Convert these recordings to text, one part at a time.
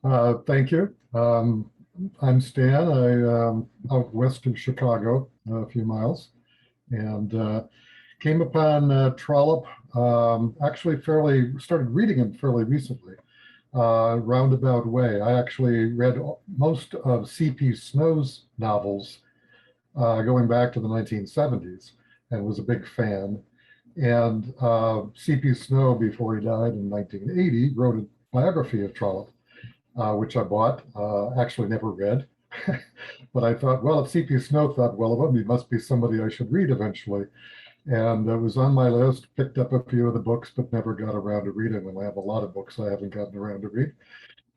Thank you. I'm Stan. Out west of Chicago, a few miles, and came upon Trollope. Actually, fairly started reading him fairly recently, roundabout way. I actually read most of C.P. Snow's novels going back to the 1970s, and was a big fan. And C.P. Snow, before he died in 1980, wrote a biography of Trollope, which I bought, actually never read. But I thought, well, if C.P. Snow thought well of him, he must be somebody I should read eventually. And it was on my list, picked up a few of the books, but never got around to reading them. I have a lot of books I haven't gotten around to read.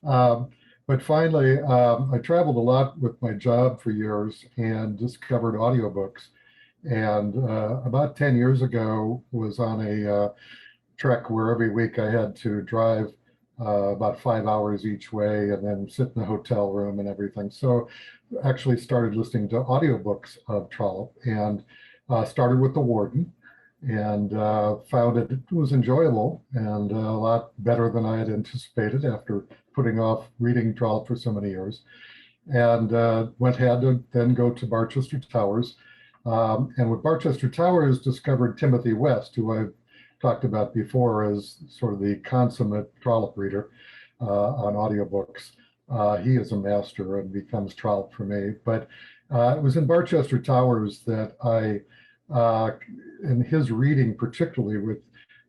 Um, but finally, I traveled a lot with my job for years and discovered audiobooks. And about 10 years ago, was on a trek where every week I had to drive about 5 hours each way and then sit in a hotel room and everything. So actually started listening to audiobooks of Trollope and started with The Warden and found it was enjoyable and a lot better than I had anticipated after putting off reading Trollope for so many years. And had to then go to Barchester Towers. And with Barchester Towers, discovered Timothy West, who I've talked about before as sort of the consummate Trollope reader on audiobooks. He is a master and becomes Trollope for me. But it was in Barchester Towers that in his reading, particularly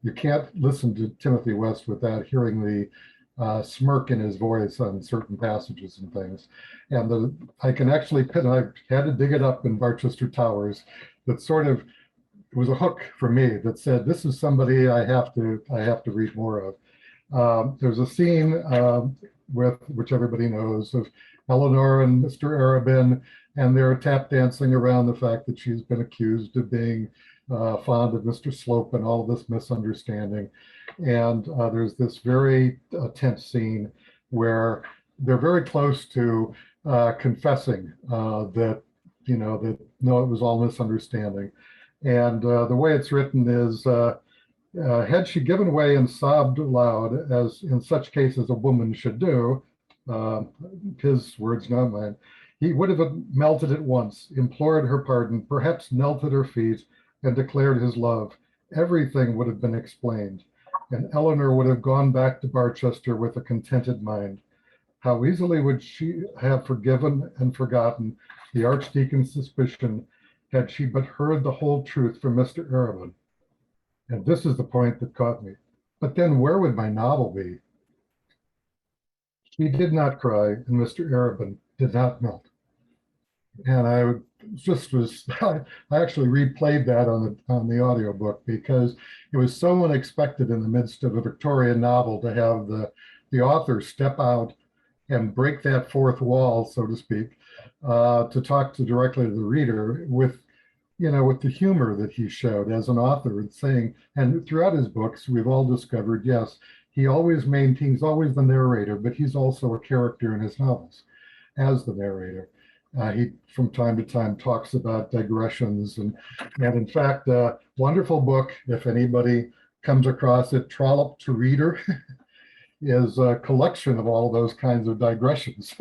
you can't listen to Timothy West without hearing the smirk in his voice on certain passages and things. And I can actually pin, I had to dig it up in Barchester Towers, that sort of, it was a hook for me that said, this is somebody I have to read more of. There's a scene with which everybody knows of Eleanor and Mr. Arabin, and they're tap dancing around the fact that she's been accused of being fond of Mr. Slope and all of this misunderstanding. And there's this very tense scene where they're very close to confessing that no, it was all misunderstanding. And the way it's written is, had she given way and sobbed aloud, as in such cases a woman should do, uh, his words, not mine, he would have melted at once, implored her pardon, perhaps knelt at her feet, and declared his love. Everything would have been explained, and Eleanor would have gone back to Barchester with a contented mind. How easily would she have forgiven and forgotten the Archdeacon's suspicion had she but heard the whole truth from Mr. Arabin. And this is the point that caught me. But then where would my novel be? She did not cry, and Mr. Arabin did not melt. And I just was, I actually replayed that on the audiobook because it was so unexpected in the midst of a Victorian novel to have the author step out and break that fourth wall, so to speak, to talk directly to the reader with the humor that he showed as an author and saying, and throughout his books, we've all discovered, yes, he always maintains, always the narrator, but he's also a character in his novels as the narrator. He, from time to time, talks about digressions, and in fact, wonderful book. If anybody comes across it, Trollope to Reader, is a collection of all those kinds of digressions.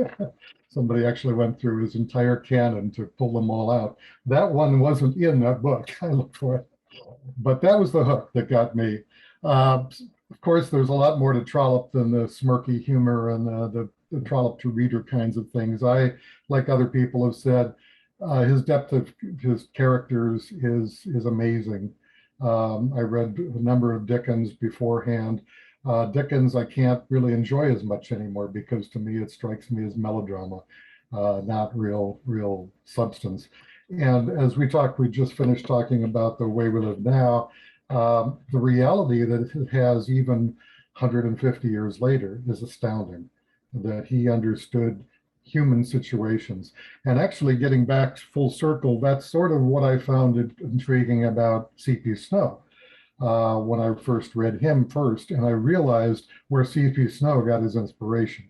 Somebody actually went through his entire canon to pull them all out. That one wasn't in that book. I looked for it, but that was the hook that got me. Of course, there's a lot more to Trollope than the smirky humor and the Trollope to Reader kinds of things. Like other people have said, his depth of his characters is amazing. I read a number of Dickens beforehand. Dickens I can't really enjoy as much anymore because to me it strikes me as melodrama, not real substance. And as we just finished talking about The Way We Live Now, the reality that it has even 150 years later is astounding, that he understood human situations. And actually getting back full circle, that's sort of what I found intriguing about C.P. Snow when I first read him first, and I realized where C.P. Snow got his inspiration.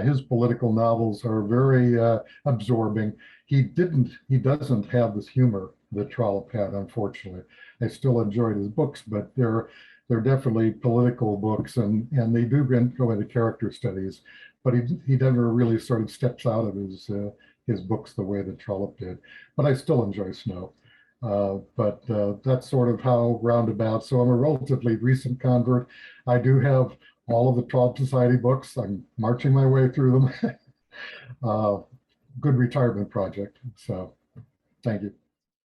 His political novels are very absorbing. He doesn't have this humor that Trollope had, unfortunately. I still enjoyed his books, but they're definitely political books, and they do go into character studies but he never really sort of steps out of his books the way that Trollope did. But I still enjoy snow. But that's sort of how roundabout. So I'm a relatively recent convert. I do have all of the Trollope Society books. I'm marching my way through them. Good retirement project. So thank you.